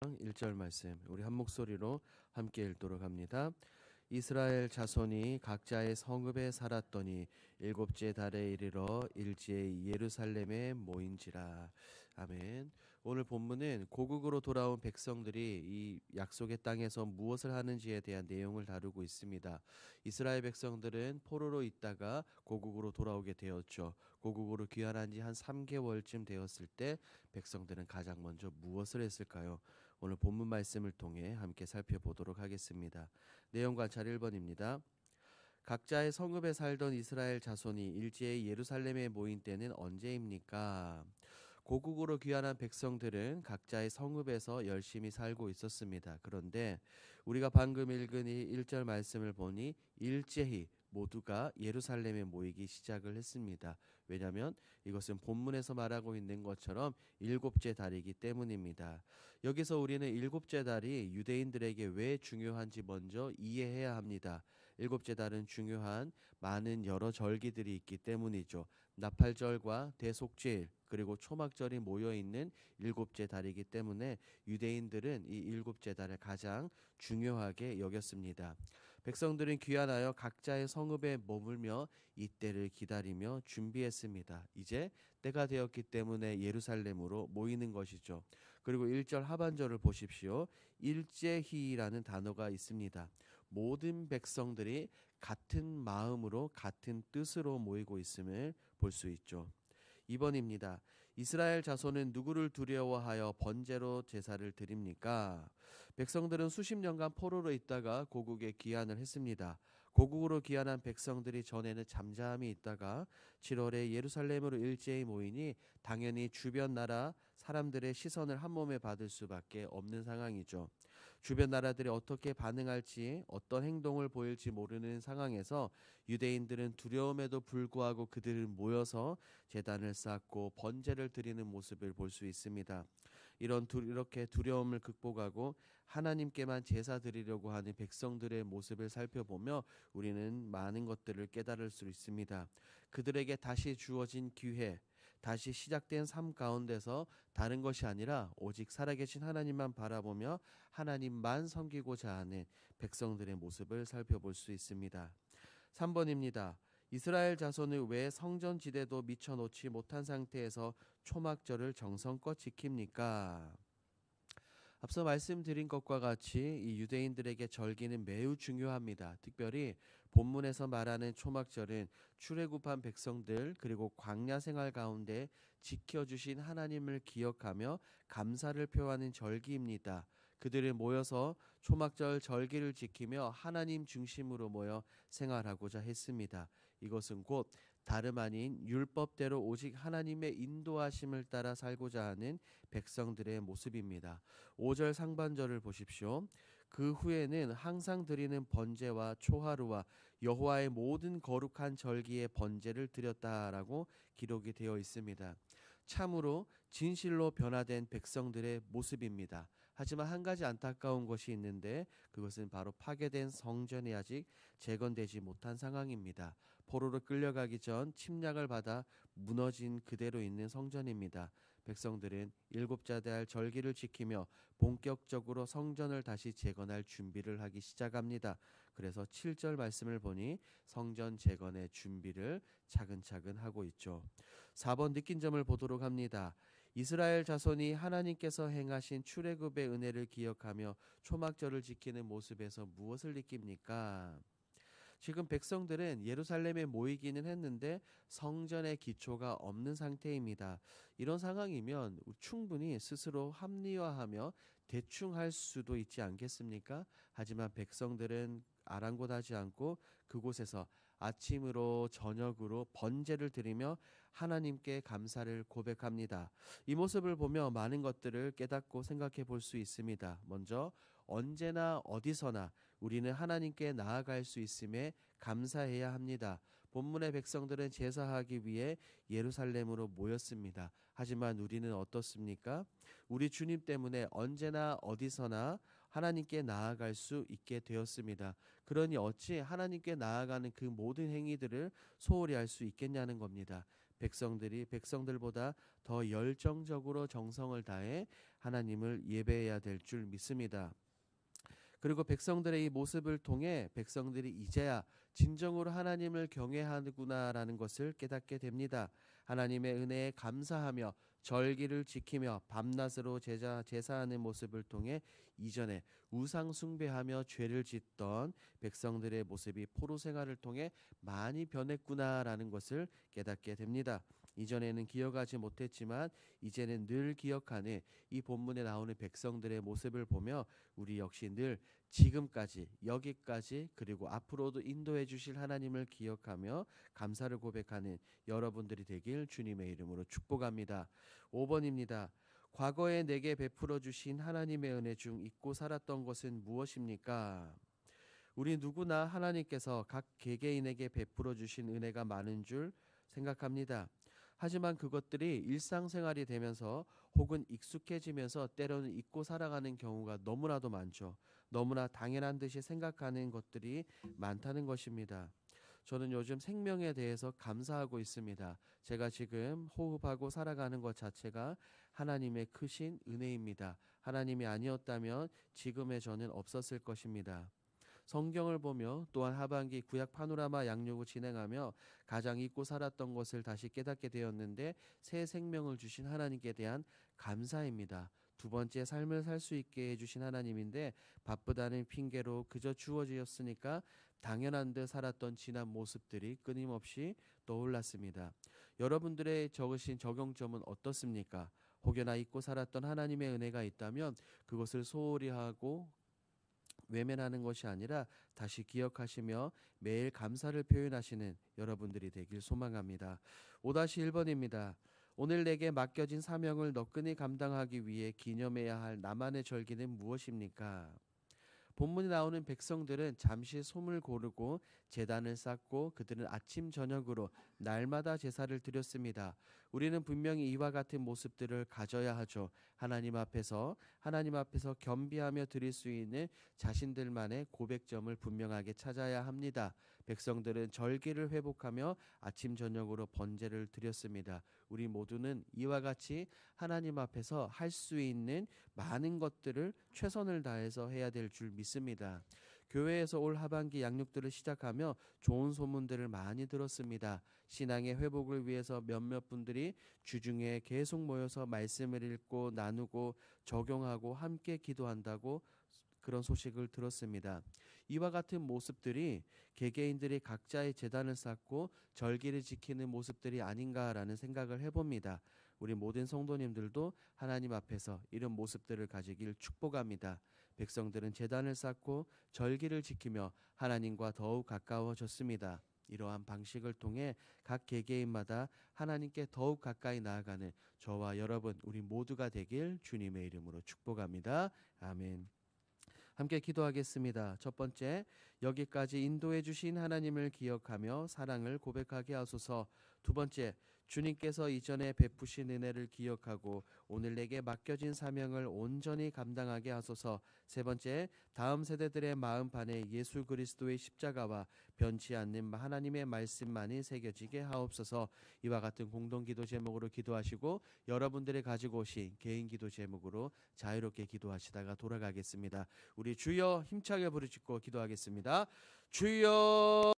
1절 말씀 우리 한 목소리로 함께 읽도록 합니다. 이스라엘 자손이 각자의 성읍에 살았더니 일곱째 달에 이르러 일제히 예루살렘에 모인지라. 아멘. 오늘 본문은 고국으로 돌아온 백성들이 이 약속의 땅에서 무엇을 하는지에 대한 내용을 다루고 있습니다. 이스라엘 백성들은 포로로 있다가 고국으로 돌아오게 되었죠. 고국으로 귀환한 지 한 3개월쯤 되었을 때 백성들은 가장 먼저 무엇을 했을까요? 오늘 본문 말씀을 통해 함께 살펴보도록 하겠습니다. 내용 관찰 1번입니다. 각자의 성읍에 살던 이스라엘 자손이 일제히 예루살렘에 모인 때는 언제입니까? 고국으로 귀환한 백성들은 각자의 성읍에서 열심히 살고 있었습니다. 그런데 우리가 방금 읽은 이 1절 말씀을 보니 일제히 모두가 예루살렘에 모이기 시작을 했습니다. 왜냐하면 이것은 본문에서 말하고 있는 것처럼 일곱째 달이기 때문입니다. 여기서 우리는 일곱째 달이 유대인들에게 왜 중요한지 먼저 이해해야 합니다. 일곱째 달은 중요한 많은 여러 절기들이 있기 때문이죠. 나팔절과 대속죄일 그리고 초막절이 모여 있는 일곱째 달이기 때문에 유대인들은 이 일곱째 달을 가장 중요하게 여겼습니다. 백성들은 귀환하여 각자의 성읍에 머물며 이때를 기다리며 준비했습니다. 이제 때가 되었기 때문에 예루살렘으로 모이는 것이죠. 그리고 1절 하반절을 보십시오. 일제히라는 단어가 있습니다. 모든 백성들이 같은 마음으로 같은 뜻으로 모이고 있음을 볼 수 있죠. 2번입니다. 이스라엘 자손은 누구를 두려워하여 번제로 제사를 드립니까? 백성들은 수십 년간 포로로 있다가 고국에 귀환을 했습니다. 고국으로 귀환한 백성들이 전에는 잠잠히 있다가 7월에 예루살렘으로 일제히 모이니 당연히 주변 나라 사람들의 시선을 한 몸에 받을 수밖에 없는 상황이죠. 주변 나라들이 어떻게 반응할지 어떤 행동을 보일지 모르는 상황에서 유대인들은 두려움에도 불구하고 그들을 모여서 제단을 쌓고 번제를 드리는 모습을 볼 수 있습니다. 이렇게 두려움을 극복하고 하나님께만 제사 드리려고 하는 백성들의 모습을 살펴보며 우리는 많은 것들을 깨달을 수 있습니다. 그들에게 다시 주어진 기회, 다시 시작된 삶 가운데서 다른 것이 아니라 오직 살아계신 하나님만 바라보며 하나님만 섬기고자 하는 백성들의 모습을 살펴볼 수 있습니다. 3번입니다. 이스라엘 자손을 왜 성전 지대도 미쳐놓지 못한 상태에서 초막절을 정성껏 지킵니까? 앞서 말씀드린 것과 같이 이 유대인들에게 절기는 매우 중요합니다. 특별히 본문에서 말하는 초막절은 출애굽한 백성들 그리고 광야 생활 가운데 지켜주신 하나님을 기억하며 감사를 표하는 절기입니다. 그들이 모여서 초막절 절기를 지키며 하나님 중심으로 모여 생활하고자 했습니다. 이것은 곧 다름 아닌 율법대로 오직 하나님의 인도하심을 따라 살고자 하는 백성들의 모습입니다. 5절 상반절을 보십시오. 그 후에는 항상 드리는 번제와 초하루와 여호와의 모든 거룩한 절기의 번제를 드렸다라고 기록이 되어 있습니다. 참으로 진실로 변화된 백성들의 모습입니다. 하지만 한 가지 안타까운 것이 있는데 그것은 바로 파괴된 성전이 아직 재건되지 못한 상황입니다. 포로로 끌려가기 전 침략을 받아 무너진 그대로 있는 성전입니다. 백성들은 일곱째 달 절기를 지키며 본격적으로 성전을 다시 재건할 준비를 하기 시작합니다. 그래서 7절 말씀을 보니 성전 재건의 준비를 차근차근 하고 있죠. 4번 느낀 점을 보도록 합니다. 이스라엘 자손이 하나님께서 행하신 출애굽의 은혜를 기억하며 초막절을 지키는 모습에서 무엇을 느낍니까? 지금 백성들은 예루살렘에 모이기는 했는데 성전의 기초가 없는 상태입니다. 이런 상황이면 충분히 스스로 합리화하며 대충 할 수도 있지 않겠습니까? 하지만 백성들은 아랑곳하지 않고 그곳에서 아침으로 저녁으로 번제를 드리며 하나님께 감사를 고백합니다. 이 모습을 보며 많은 것들을 깨닫고 생각해 볼 수 있습니다. 먼저 언제나 어디서나 우리는 하나님께 나아갈 수 있음에 감사해야 합니다. 본문의 백성들은 제사하기 위해 예루살렘으로 모였습니다. 하지만 우리는 어떻습니까? 우리 주님 때문에 언제나 어디서나 하나님께 나아갈 수 있게 되었습니다. 그러니 어찌 하나님께 나아가는 그 모든 행위들을 소홀히 할 수 있겠냐는 겁니다. 백성들보다 더 열정적으로 정성을 다해 하나님을 예배해야 될 줄 믿습니다. 그리고 백성들의 이 모습을 통해 백성들이 이제야 진정으로 하나님을 경외하는구나라는 것을 깨닫게 됩니다. 하나님의 은혜에 감사하며 절기를 지키며 밤낮으로 제사하는 모습을 통해 이전에 우상 숭배하며 죄를 짓던 백성들의 모습이 포로 생활을 통해 많이 변했구나라는 것을 깨닫게 됩니다. 이전에는 기억하지 못했지만 이제는 늘 기억하는 이 본문에 나오는 백성들의 모습을 보며 우리 역시 늘 지금까지 여기까지 그리고 앞으로도 인도해 주실 하나님을 기억하며 감사를 고백하는 여러분들이 되길 주님의 이름으로 축복합니다. 5번입니다. 과거에 내게 베풀어 주신 하나님의 은혜 중 잊고 살았던 것은 무엇입니까? 우리 누구나 하나님께서 각 개개인에게 베풀어 주신 은혜가 많은 줄 생각합니다. 하지만 그것들이 일상생활이 되면서 혹은 익숙해지면서 때로는 잊고 살아가는 경우가 너무나도 많죠. 너무나 당연한 듯이 생각하는 것들이 많다는 것입니다. 저는 요즘 생명에 대해서 감사하고 있습니다. 제가 지금 호흡하고 살아가는 것 자체가 하나님의 크신 은혜입니다. 하나님이 아니었다면 지금의 저는 없었을 것입니다. 성경을 보며 또한 하반기 구약 파노라마 양육을 진행하며 가장 잊고 살았던 것을 다시 깨닫게 되었는데 새 생명을 주신 하나님께 대한 감사입니다. 두 번째 삶을 살 수 있게 해주신 하나님인데 바쁘다는 핑계로 그저 주어지었으니까 당연한 듯 살았던 지난 모습들이 끊임없이 떠올랐습니다. 여러분들의 적으신 적용점은 어떻습니까? 혹여나 잊고 살았던 하나님의 은혜가 있다면 그것을 소홀히 하고 외면하는 것이 아니라 다시 기억하시며 매일 감사를 표현하시는 여러분들이 되길 소망합니다. 5-1번입니다. 오늘 내게 맡겨진 사명을 너끈히 감당하기 위해 기념해야 할 나만의 절기는 무엇입니까? 본문에 나오는 백성들은 잠시 솜을 고르고 제단을 쌓고 그들은 아침 저녁으로 날마다 제사를 드렸습니다. 우리는 분명히 이와 같은 모습들을 가져야 하죠. 하나님 앞에서 겸비하며 드릴 수 있는 자신들만의 고백점을 분명하게 찾아야 합니다. 백성들은 절기를 회복하며 아침 저녁으로 번제를 드렸습니다. 우리 모두는 이와 같이 하나님 앞에서 할 수 있는 많은 것들을 최선을 다해서 해야 될 줄 믿습니다. 교회에서 올 하반기 양육들을 시작하며 좋은 소문들을 많이 들었습니다. 신앙의 회복을 위해서 몇몇 분들이 주중에 계속 모여서 말씀을 읽고 나누고 적용하고 함께 기도한다고 그런 소식을 들었습니다. 이와 같은 모습들이 개개인들이 각자의 제단을 쌓고 절기를 지키는 모습들이 아닌가라는 생각을 해봅니다. 우리 모든 성도님들도 하나님 앞에서 이런 모습들을 가지길 축복합니다. 백성들은 제단을 쌓고 절기를 지키며 하나님과 더욱 가까워졌습니다. 이러한 방식을 통해 각 개개인마다 하나님께 더욱 가까이 나아가는 저와 여러분 우리 모두가 되길 주님의 이름으로 축복합니다. 아멘. 함께 기도하겠습니다. 첫 번째, 여기까지 인도해 주신 하나님을 기억하며 사랑을 고백하게 하소서. 두 번째, 주님께서 이전에 베푸신 은혜를 기억하고 오늘 내게 맡겨진 사명을 온전히 감당하게 하소서. 세 번째, 다음 세대들의 마음판에 예수 그리스도의 십자가와 변치 않는 하나님의 말씀만이 새겨지게 하옵소서. 이와 같은 공동기도 제목으로 기도하시고 여러분들이 가지고 오신 개인기도 제목으로 자유롭게 기도하시다가 돌아가겠습니다. 우리 주여 힘차게 부르짖고 기도하겠습니다. 주여